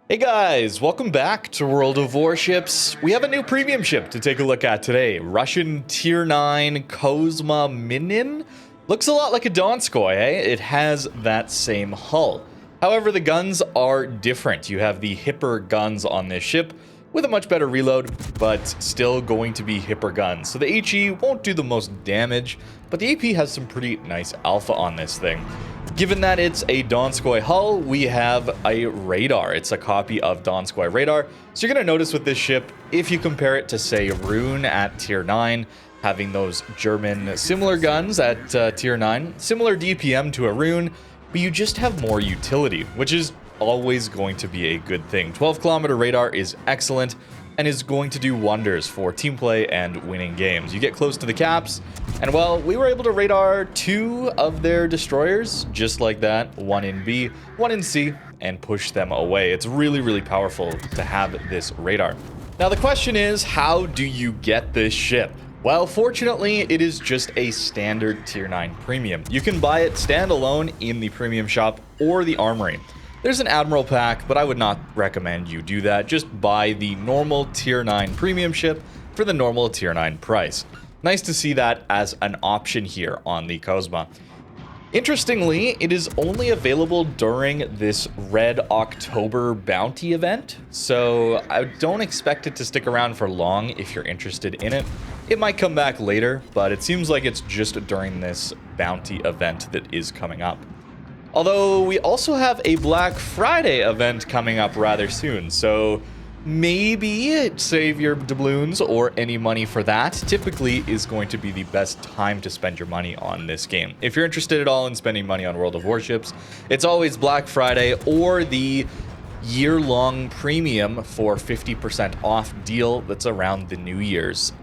Hey guys, welcome back to World of Warships. We have a new premium ship to take a look at today. Russian Tier 9 Kozma Minin. Looks a lot like a Donskoi, eh? It has that same hull. However, the guns are different. You have the hipper guns on this ship with a much better reload, but still going to be hipper guns. So the HE won't do the most damage, but the AP has some pretty nice alpha on this thing. Given that it's a Donskoi hull, we have a radar. It's a copy of Donskoi radar. So you're going to notice with this ship, if you compare it to, say, Rune at Tier 9, having those German similar guns at Tier 9, similar DPM to a Rune, but you just have more utility, which is always going to be a good thing. 12-kilometer radar is excellent and is going to do wonders for team play and winning games. You get close to the caps, and well, we were able to radar 2 of their destroyers, just like that, 1 in B, 1 in C, and push them away. It's really, really powerful to have this radar. Now the question is, how do you get this ship? Well, fortunately, it is just a standard Tier 9 premium. You can buy it standalone in the premium shop or the armory. There's an Admiral pack, but I would not recommend you do that. Just buy the normal Tier 9 premium ship for the normal Tier 9 price. Nice to see that as an option here on the Kozma. Interestingly, it is only available during this Red October bounty event, so I don't expect it to stick around for long if you're interested in it. It might come back later, but it seems like it's just during this bounty event that is coming up. Although we also have a Black Friday event coming up rather soon, so maybe save your doubloons or any money for that. Typically is going to be the best time to spend your money on this game. If you're interested at all in spending money on World of Warships, it's always Black Friday or the year-long premium for 50% off deal that's around the New Year's.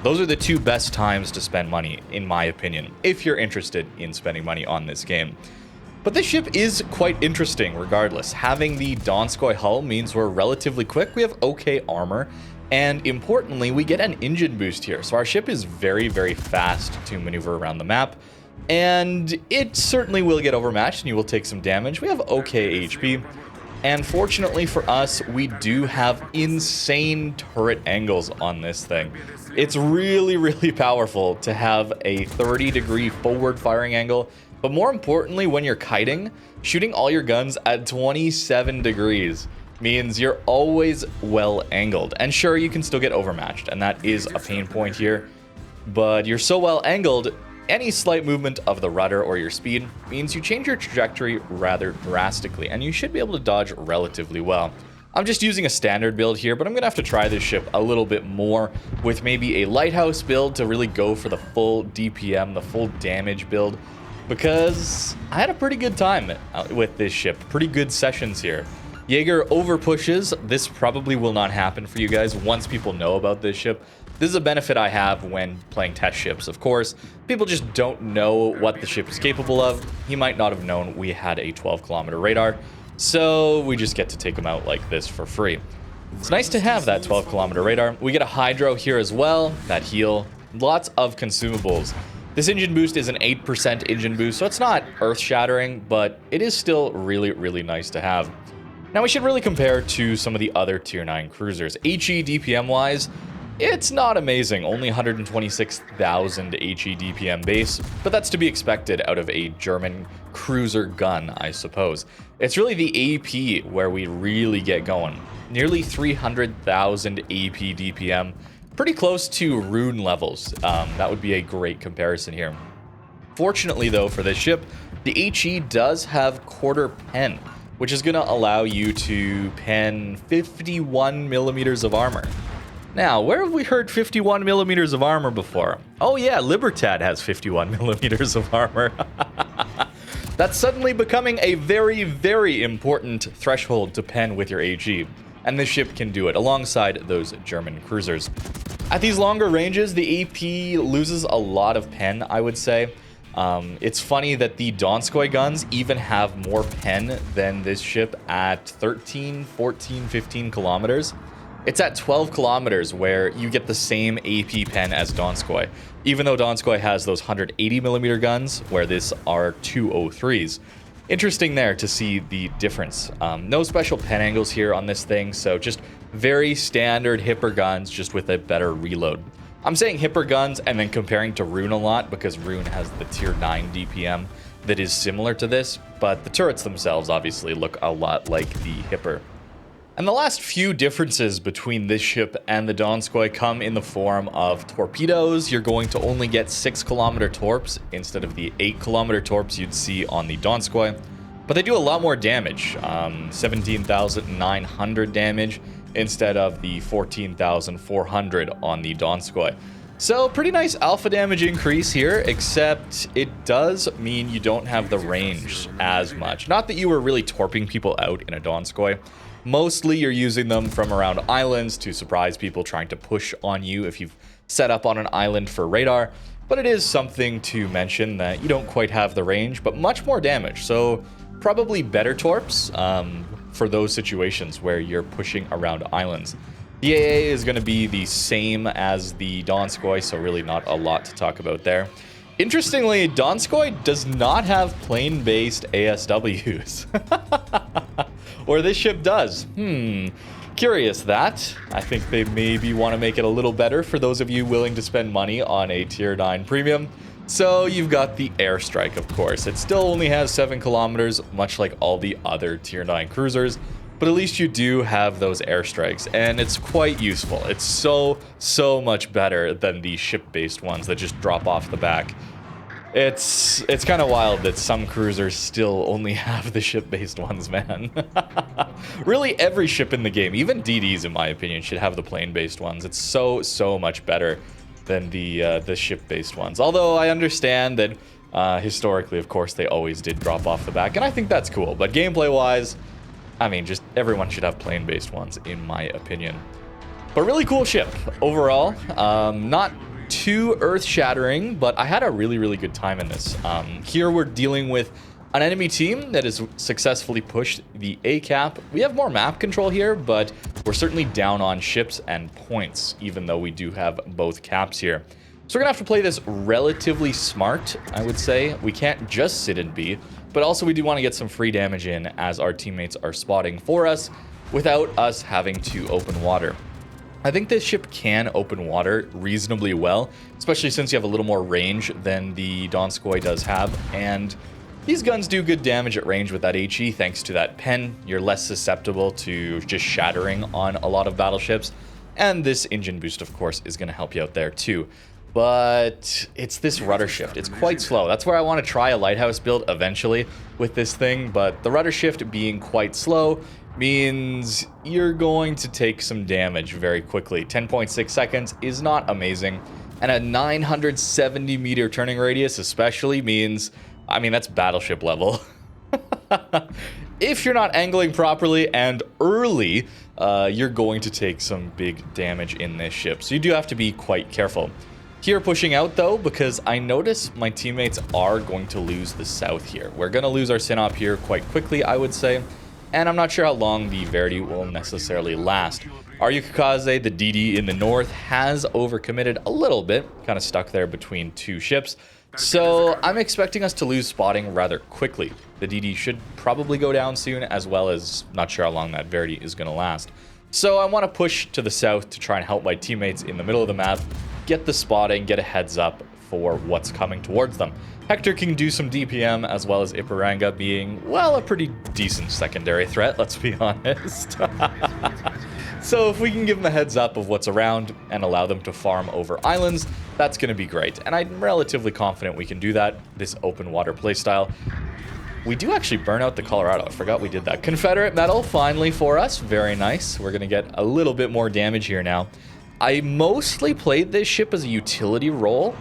Those are the two best times to spend money, in my opinion, if you're interested in spending money on this game. But this ship is quite interesting regardless. Having the Donskoi hull means we're relatively quick, we have okay armor, and importantly, we get an engine boost here. So our ship is very, very fast to maneuver around the map, and it certainly will get overmatched and you will take some damage. We have okay HP, and fortunately for us, we do have insane turret angles on this thing. It's really, really powerful to have a 30-degree forward firing angle. But more importantly, when you're kiting, shooting all your guns at 27 degrees means you're always well angled. And sure, you can still get overmatched, and that is a pain point here. But you're so well angled, any slight movement of the rudder or your speed means you change your trajectory rather drastically, and you should be able to dodge relatively well. I'm just using a standard build here, but I'm going to have to try this ship a little bit more with maybe a lighthouse build to really go for the full DPM, the full damage build. Because I had a pretty good time with this ship. Pretty good sessions here. Jaeger over pushes. This probably will not happen for you guys once people know about this ship. This is a benefit I have when playing test ships. Of course, people just don't know what the ship is capable of. He might not have known we had a 12-kilometer radar. So we just get to take him out like this for free. It's nice to have that 12-kilometer radar. We get a hydro here as well. That heal. Lots of consumables. This engine boost is an 8% engine boost, so it's not earth-shattering, but it is still really, really nice to have. Now, we should really compare to some of the other Tier 9 cruisers. HE DPM-wise, it's not amazing, only 126,000 HE DPM base, but that's to be expected out of a German cruiser gun, I suppose. It's really the AP where we really get going. Nearly 300,000 AP DPM. Pretty close to Rune levels. That would be a great comparison here. Fortunately, though, for this ship, the HE does have quarter pen, which is going to allow you to pen 51 millimeters of armor. Now, where have we heard 51 millimeters of armor before? Oh yeah, Libertad has 51 millimeters of armor. That's suddenly becoming a very, very important threshold to pen with your HE. And this ship can do it alongside those German cruisers. At these longer ranges, the AP loses a lot of pen, I would say. It's funny that the Donskoi guns even have more pen than this ship at 13, 14, 15 kilometers. It's at 12 kilometers where you get the same AP pen as Donskoi, even though Donskoi has those 180 millimeter guns, where this are 203s. interesting there to see the difference. No special pen angles here on this thing, so just very standard hipper guns, just with a better reload. I'm saying hipper guns and then comparing to Rune a lot because Rune has the tier 9 DPM that is similar to this, but the turrets themselves obviously look a lot like the hipper. And the last few differences between this ship and the Donskoi come in the form of torpedoes. You're going to only get 6-kilometer torps instead of the 8-kilometer torps you'd see on the Donskoi. But they do a lot more damage, 17,900 damage instead of the 14,400 on the Donskoi. So pretty nice alpha damage increase here, except it does mean you don't have the range as much. Not that you were really torping people out in a Donskoi. Mostly you're using them from around islands to surprise people trying to push on you if you've set up on an island for radar. But it is something to mention that you don't quite have the range, but much more damage. So probably better torps for those situations where you're pushing around islands. The AA is going to be the same as the Donskoi, so really not a lot to talk about there. Interestingly, Donskoi does not have plane-based ASWs. Or this ship does. Curious that. I think they maybe want to make it a little better for those of you willing to spend money on a tier 9 premium. So you've got the airstrike, of course. It still only has 7 kilometers, much like all the other tier 9 cruisers. But at least you do have those airstrikes, and it's quite useful. It's so much better than the ship-based ones that just drop off the back. It's kind of wild that some cruisers still only have the ship-based ones, man. Really, every ship in the game, even DDs in my opinion, should have the plane-based ones. It's so much better than the ship-based ones. Although I understand that historically, of course, they always did drop off the back, and I think that's cool. But gameplay-wise, I mean, just everyone should have plane-based ones, in my opinion. But really cool ship overall. Not too earth-shattering, but I had a really good time in this. Here we're dealing with an enemy team that has successfully pushed the A cap. We have more map control here, but we're certainly down on ships and points, even though we do have both caps here. So we're gonna have to play this relatively smart, I would say. We can't just sit in B, but also we do want to get some free damage in as our teammates are spotting for us without us having to open water. I think this ship can open water reasonably well, especially since you have a little more range than the Donskoi does have, and these guns do good damage at range with that HE thanks to that pen. You're less susceptible to just shattering on a lot of battleships, and this engine boost, of course, is going to help you out there too. But it's this rudder shift. It's quite slow. That's where I want to try a lighthouse build eventually with this thing, but the rudder shift being quite slow means you're going to take some damage very quickly. 10.6 seconds is not amazing, and a 970 meter turning radius especially means, I mean, that's battleship level. If you're not angling properly and early, you're going to take some big damage in this ship, so you do have to be quite careful. Here pushing out though, because I notice my teammates are going to lose the south here. We're going to lose our Synop here quite quickly, I would say. And I'm not sure how long the Verdi will necessarily last. Our Yukikaze, the DD in the north, has overcommitted a little bit, kind of stuck there between two ships. So I'm expecting us to lose spotting rather quickly. The DD should probably go down soon, as well as not sure how long that Verdi is going to last. So I want to push to the south to try and help my teammates in the middle of the map get the spotting, get a heads up for what's coming towards them. Hector can do some DPM, as well as Ipiranga being, well, a pretty decent secondary threat, let's be honest. So if we can give them a heads up of what's around and allow them to farm over islands, that's going to be great. And I'm relatively confident we can do that, this open water playstyle. We do actually burn out the Colorado. I forgot we did that. Confederate medal, finally for us. Very nice. We're going to get a little bit more damage here now. I mostly played this ship as a utility role.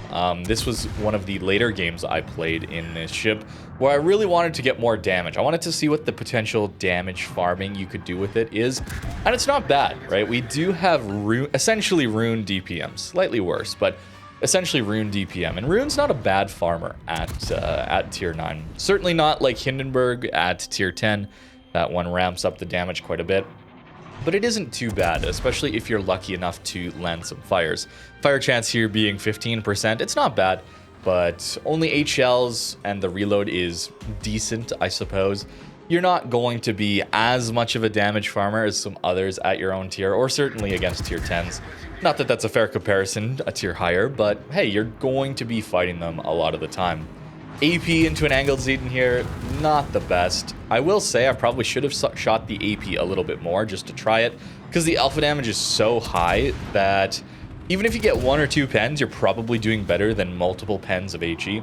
This was one of the later games I played in this ship where I really wanted to get more damage. I wanted to see what the potential damage farming you could do with it is. And it's not bad, right? We do have essentially Rune DPM. Slightly worse, but essentially Rune DPM. And Rune's not a bad farmer at tier 9. Certainly not like Hindenburg at tier 10. That one ramps up the damage quite a bit. But it isn't too bad, especially if you're lucky enough to land some fires. Fire chance here being 15%, it's not bad. but only 8 shells and the reload is decent, I suppose. You're not going to be as much of a damage farmer as some others at your own tier, or certainly against tier 10s. Not that that's a fair comparison, a tier higher, but hey, you're going to be fighting them a lot of the time. AP into an angled Zetan here, not the best. I will say I probably should have shot the AP a little bit more just to try it, because the alpha damage is so high that even if you get 1 or 2 pens, you're probably doing better than multiple pens of HE.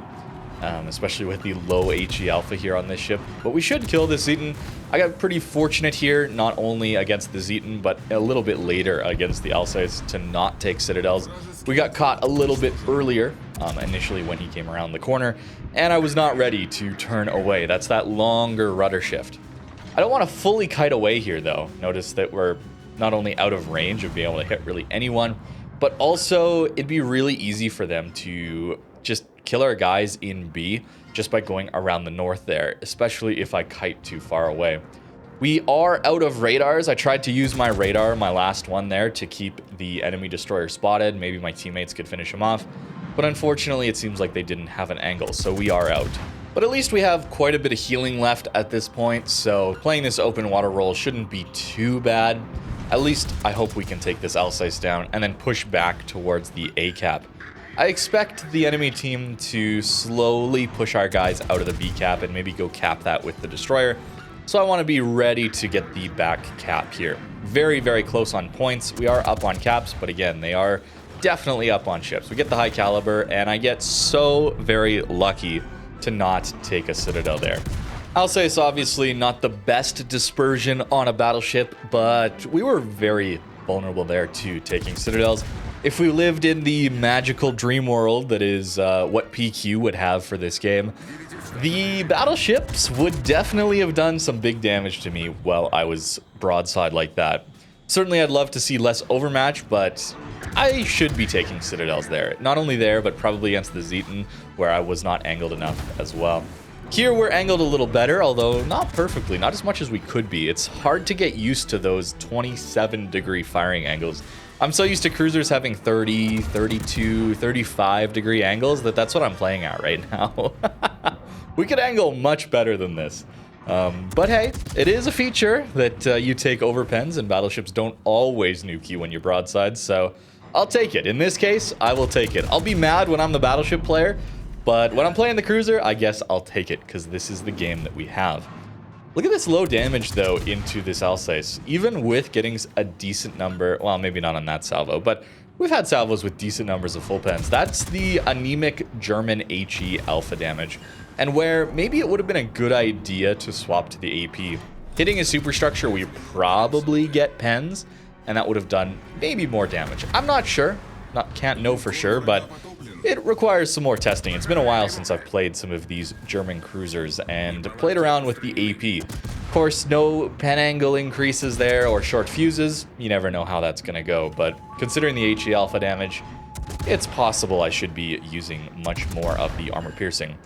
Especially with the low HE alpha here on this ship. But we should kill this Zetan. I got pretty fortunate here, not only against the Zetan, but a little bit later against the Alsace to not take Citadels. We got caught a little bit earlier, initially when he came around the corner, and I was not ready to turn away. That's that longer rudder shift. I don't want to fully kite away here, though. Notice that we're not only out of range of being able to hit really anyone, but also it'd be really easy for them to just kill our guys in B just by going around the north there, especially if I kite too far away. We are out of radars. I tried to use my radar, my last one there, to keep the enemy destroyer spotted. Maybe my teammates could finish him off, but unfortunately it seems like they didn't have an angle, so we are out. But at least we have quite a bit of healing left at this point, so playing this open water roll shouldn't be too bad. At least I hope we can take this Alsace down and then push back towards the A cap. I expect the enemy team to slowly push our guys out of the B cap and maybe go cap that with the destroyer. So I want to be ready to get the back cap here. Very, very close on points. We are up on caps, but again, they are definitely up on ships. We get the high caliber, and I get so very lucky to not take a Citadel there. Alsace obviously not the best dispersion on a battleship, but we were very vulnerable there to taking Citadels. If we lived in the magical dream world that is what PQ would have for this game, the battleships would definitely have done some big damage to me while I was broadside like that. Certainly I'd love to see less overmatch, but I should be taking Citadels there. Not only there, but probably against the Zetan, where I was not angled enough as well. Here we're angled a little better, although not perfectly, not as much as we could be. It's hard to get used to those 27-degree firing angles. I'm so used to cruisers having 30, 32, 35-degree angles that's what I'm playing at right now. We could angle much better than this. But hey, it is a feature that you take over pens, and battleships don't always nuke you when you're broadside, so I'll take it. In this case, I will take it. I'll be mad when I'm the battleship player, but when I'm playing the cruiser, I guess I'll take it, because this is the game that we have. Look at this low damage, though, into this Alsace. Even with getting a decent number, well, maybe not on that salvo, but we've had salvos with decent numbers of full pens. That's the anemic German HE alpha damage, and where maybe it would have been a good idea to swap to the AP. Hitting a superstructure, we probably get pens, and that would have done maybe more damage. I'm not sure. Can't know for sure, but it requires some more testing. It's been a while since I've played some of these German cruisers and played around with the AP. Of course, no pen angle increases there or short fuses. You never know how that's going to go, but considering the HE alpha damage, it's possible I should be using much more of the armor piercing.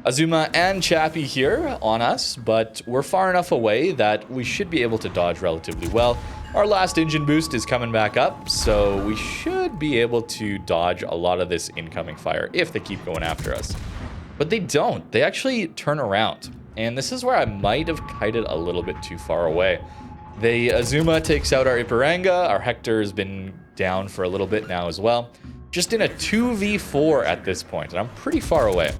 Azuma and Chappie here on us, but we're far enough away that we should be able to dodge relatively well. Our last engine boost is coming back up, so we should be able to dodge a lot of this incoming fire if they keep going after us. But they don't. They actually turn around, and this is where I might have kited a little bit too far away. The Azuma takes out our Ipiranga. Our Hector has been down for a little bit now as well. Just in a 2v4 at this point, and I'm pretty far away.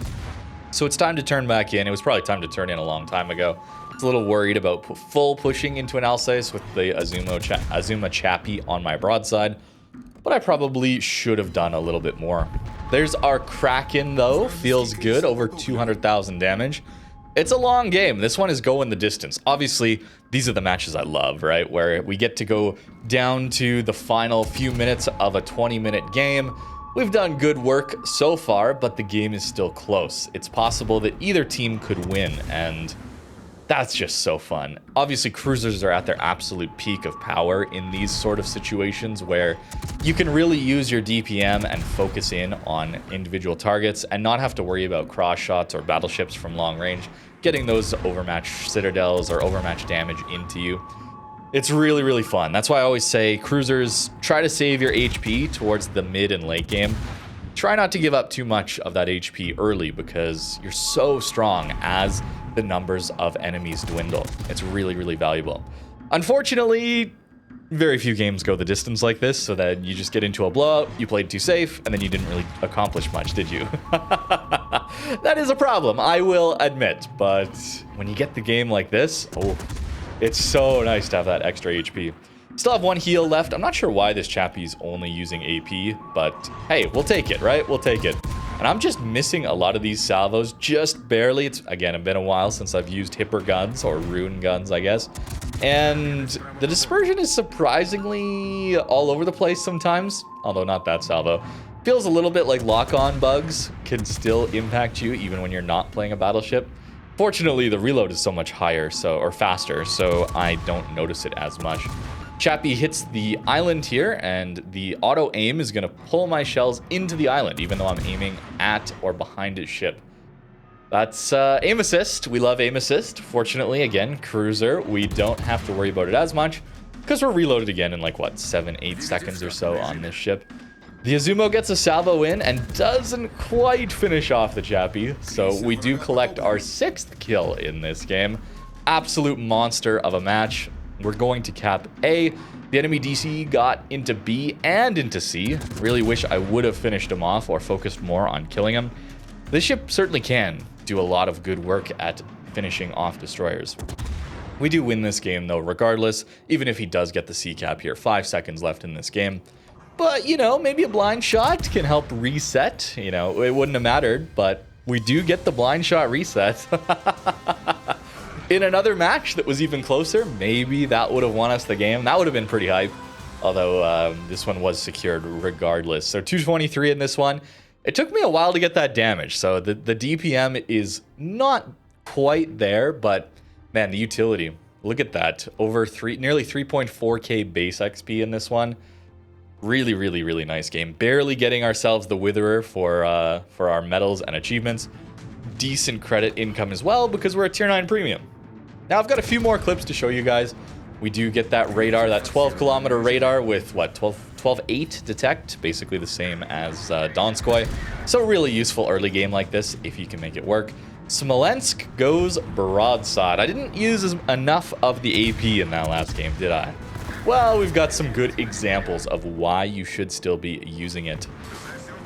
So it's time to turn back in. It was probably time to turn in a long time ago. I was a little worried about full pushing into an Alsace with the Azuma Chappie on my broadside, but I probably should have done a little bit more. There's our Kraken, though. Feels good, over 200,000 damage. It's a long game. This one is going the distance. Obviously, these are the matches I love, right? Where we get to go down to the final few minutes of a 20-minute game. We've done good work so far, but the game is still close. It's possible that either team could win, and that's just so fun. Obviously, cruisers are at their absolute peak of power in these sort of situations where you can really use your DPM and focus in on individual targets and not have to worry about cross shots or battleships from long range, getting those overmatched citadels or overmatched damage into you. It's really, really fun. That's why I always say cruisers, try to save your HP towards the mid and late game. try not to give up too much of that HP early because you're so strong as the numbers of enemies dwindle. It's really, really valuable. Unfortunately, very few games go the distance like this, so that you just get into a blowout, you played too safe, and then you didn't really accomplish much, did you? That is a problem, I will admit, but when you get the game like this, oh, it's so nice to have that extra HP. Still have one heal left. I'm not sure why this chappie's only using AP, but hey, we'll take it, right? We'll take it. And I'm just missing a lot of these salvos, just barely. It's, again, been a while since I've used hipper guns, or rune guns, I guess. And the dispersion is surprisingly all over the place sometimes, although not that salvo. Feels a little bit like lock-on bugs can still impact you even when you're not playing a battleship. Fortunately, the reload is so much higher, or faster, so I don't notice it as much. Chappie hits the island here, and the auto aim is going to pull my shells into the island, even though I'm aiming at or behind his ship. That's aim assist. We love aim assist. Fortunately, again, cruiser, we don't have to worry about it as much because we're reloaded again in like, what, 7-8 seconds or so on this ship. The Azumo gets a salvo in and doesn't quite finish off the Chappie, so we do collect our 6th kill in this game. Absolute monster of a match. We're going to cap A. The enemy DC got into B and into C. Really wish I would have finished him off or focused more on killing him. This ship certainly can do a lot of good work at finishing off destroyers. We do win this game though, regardless, even if he does get the C cap here. 5 seconds left in this game. But, you know, maybe a blind shot can help reset. You know, it wouldn't have mattered, but we do get the blind shot reset. In another match that was even closer, maybe that would have won us the game. That would have been pretty hype. Although this one was secured regardless. So 223 in this one. It took me a while to get that damage. So the DPM is not quite there, but man, the utility. Look at that. Over nearly 3.4k base XP in this one. Really, really, really nice game. Barely getting ourselves the Witherer for our medals and achievements. Decent credit income as well because we're a tier 9 premium. Now I've got a few more clips to show you guys. We do get that radar, that 12-kilometer radar with what, 12.8 detect, basically the same as Donskoi. So really useful early game like this if you can make it work. Smolensk goes broadside. I didn't use enough of the AP in that last game, did I? Well, we've got some good examples of why you should still be using it.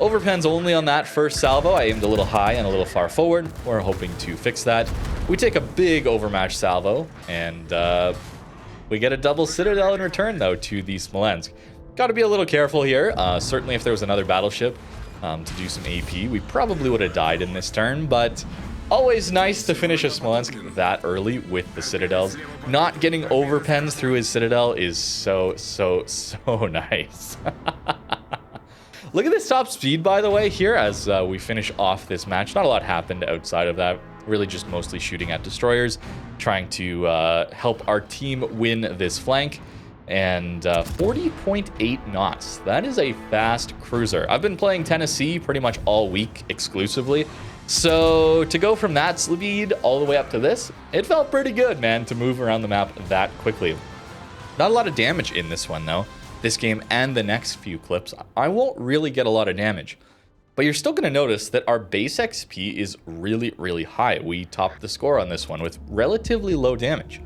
Overpens only on that first salvo. I aimed a little high and a little far forward. We're hoping to fix that. We take a big overmatch salvo, and we get a double Citadel in return, though, to the Smolensk. Got to be a little careful here. Certainly, if there was another battleship to do some AP, we probably would have died in this turn, but always nice to finish a Smolensk that early with the Citadels. Not getting overpens through his Citadel is so nice. Look at this top speed, by the way, here as we finish off this match. Not a lot happened outside of that. Really just mostly shooting at destroyers, trying to help our team win this flank. And 40.8 knots. That is a fast cruiser. I've been playing Tennessee pretty much all week exclusively. So to go from that speed all the way up to this, it felt pretty good, man, to move around the map that quickly. Not a lot of damage in this one, though. This game and the next few clips, I won't really get a lot of damage. But you're still going to notice that our base XP is really, really high. We topped the score on this one with relatively low damage.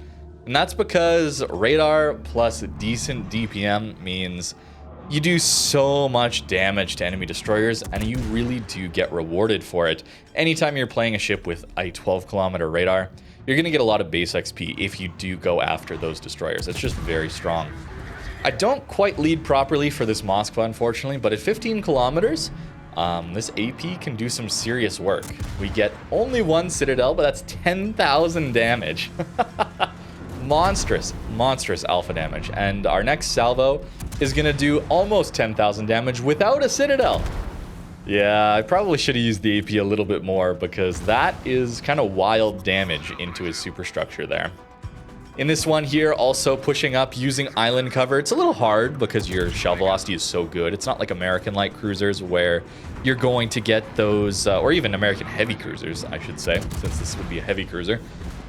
And that's because radar plus decent DPM means you do so much damage to enemy destroyers, and you really do get rewarded for it. Anytime you're playing a ship with a 12-kilometer radar, you're going to get a lot of base XP if you do go after those destroyers. It's just very strong. I don't quite lead properly for this Moskva, unfortunately, but at 15 kilometers, this AP can do some serious work. We get only one Citadel, but that's 10,000 damage. Monstrous alpha damage. And our next salvo is going to do almost 10,000 damage without a Citadel. Yeah, I probably should have used the AP a little bit more because that is kind of wild damage into his superstructure there. In this one here, also pushing up using island cover. It's a little hard because your shell velocity is so good. It's not like American light cruisers where you're going to get those, or even American heavy cruisers, I should say, since this would be a heavy cruiser.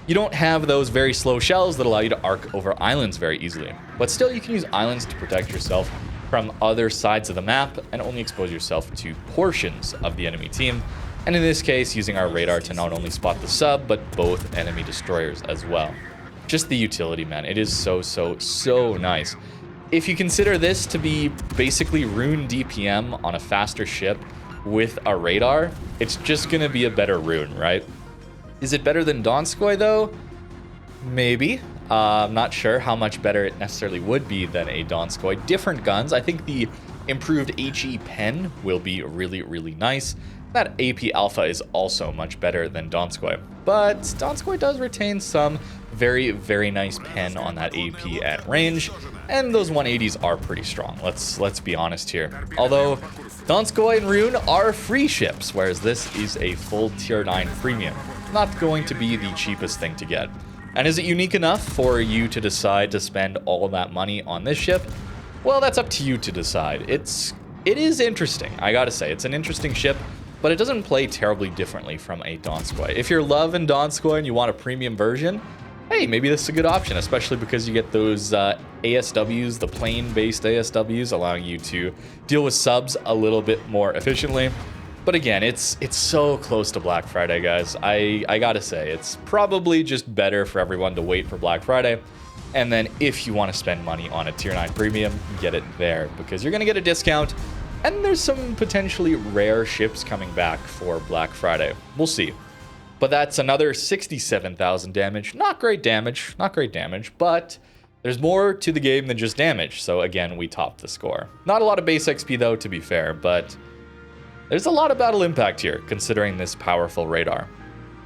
You don't have those very slow shells that allow you to arc over islands very easily. But still, you can use islands to protect yourself from other sides of the map and only expose yourself to portions of the enemy team. And in this case, using our radar to not only spot the sub, but both enemy destroyers as well. Just the utility, man. It is so nice. If you consider this to be basically rune DPM on a faster ship with a radar, it's just going to be a better rune, right? Is it better than Donskoi, though? Maybe. I'm not sure how much better it necessarily would be than a Donskoi. Different guns. I think the improved HE pen will be really nice. That AP Alpha is also much better than Donskoi. But Donskoi does retain some very nice pen on that AP at range. And those 180s are pretty strong. Let's be honest here. Although Donskoi and Rune are free ships, whereas this is a full tier 9 premium. Not going to be the cheapest thing to get. And is it unique enough for you to decide to spend all that money on this ship? Well, that's up to you to decide. It is interesting, I gotta say. It's an interesting ship, but it doesn't play terribly differently from a Donskoi. If you're loving Donskoi and you want a premium version, hey, maybe this is a good option, especially because you get those ASWs, the plane-based ASWs, allowing you to deal with subs a little bit more efficiently. But again, it's so close to Black Friday, guys. I gotta say, it's probably just better for everyone to wait for Black Friday. And then if you want to spend money on a tier 9 premium, get it there, because you're going to get a discount. And there's some potentially rare ships coming back for Black Friday. We'll see. But that's another 67,000 damage. Not great damage, but there's more to the game than just damage. So again, we topped the score. Not a lot of base XP though, to be fair, but there's a lot of battle impact here, considering this powerful radar.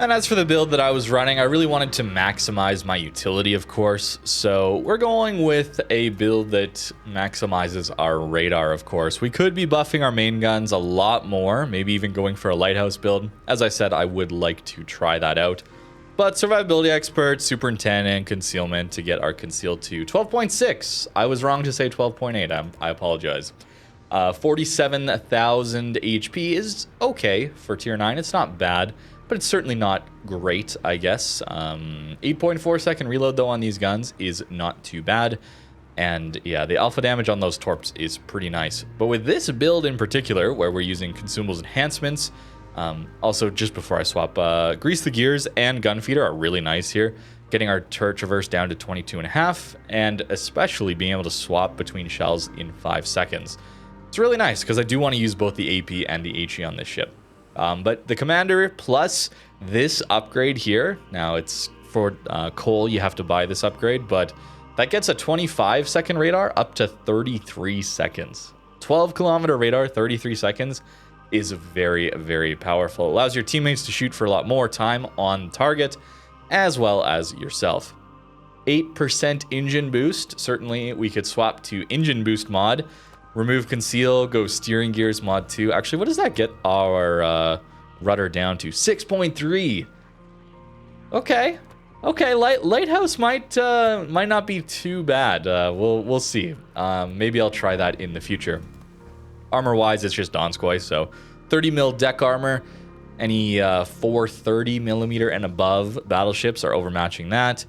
And as for the build that I was running, I really wanted to maximize my utility, of course. So we're going with a build that maximizes our radar, of course. We could be buffing our main guns a lot more, maybe even going for a lighthouse build. As I said, I would like to try that out. But survivability expert, superintendent, concealment to get our concealed to 12.6. I was wrong to say 12.8. I apologize. 47,000 HP is okay for tier 9. It's not bad. But it's certainly not great, I guess. 8.4 second reload, though, on these guns is not too bad. And yeah, the alpha damage on those torps is pretty nice. But with this build in particular, where we're using consumables enhancements, also just before I swap, Grease the Gears and Gun Feeder are really nice here. Getting our turret traverse down to 22.5, and especially being able to swap between shells in 5 seconds. It's really nice, because I do want to use both the AP and the HE on this ship. But the commander plus this upgrade here, now it's for Cole, you have to buy this upgrade, but that gets a 25 second radar up to 33 seconds. 12 kilometer radar, 33 seconds is very powerful. It allows your teammates to shoot for a lot more time on target, as well as yourself. 8% engine boost, certainly we could swap to engine boost mod. Remove conceal, go steering gears mod 2. Actually, what does that get our rudder down to? 6.3. Okay. Lighthouse might not be too bad. We'll see. Maybe I'll try that in the future. Armor wise, it's just Donskoi, so 30 mil deck armor. Any 430 millimeter and above battleships are overmatching that.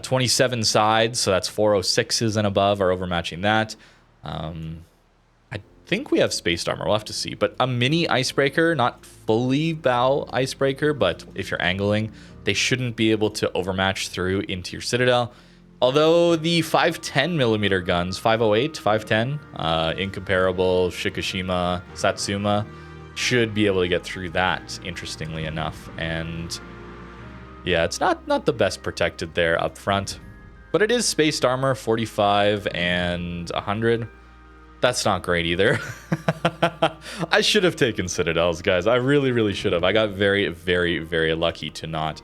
27 sides, so that's 406s and above are overmatching that. I think we have spaced armor. We'll have to see. But a mini icebreaker, not fully bow icebreaker, but if you're angling, they shouldn't be able to overmatch through into your citadel. Although the 510 millimeter guns, 508, 510, incomparable Shikishima, Satsuma, should be able to get through that, interestingly enough. And yeah, it's not the best protected there up front. But it is spaced armor, 45 and 100. That's not great either. I should have taken citadels, guys. I really should have. I got very lucky to not.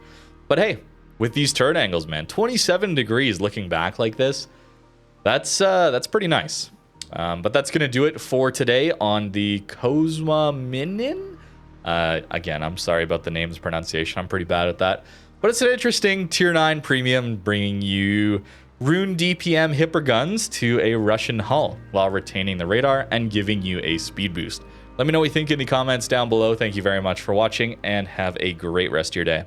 But hey, with these turret angles, man, 27 degrees looking back like this, that's pretty nice. But that's gonna do it for today on the Kozma Minin. Again, I'm sorry about the name's pronunciation. I'm pretty bad at that. But it's an interesting tier 9 premium, bringing you Rune DPM Hipper guns to a Russian hull while retaining the radar and giving you a speed boost. Let me know what you think in the comments down below. Thank you very much for watching, and have a great rest of your day.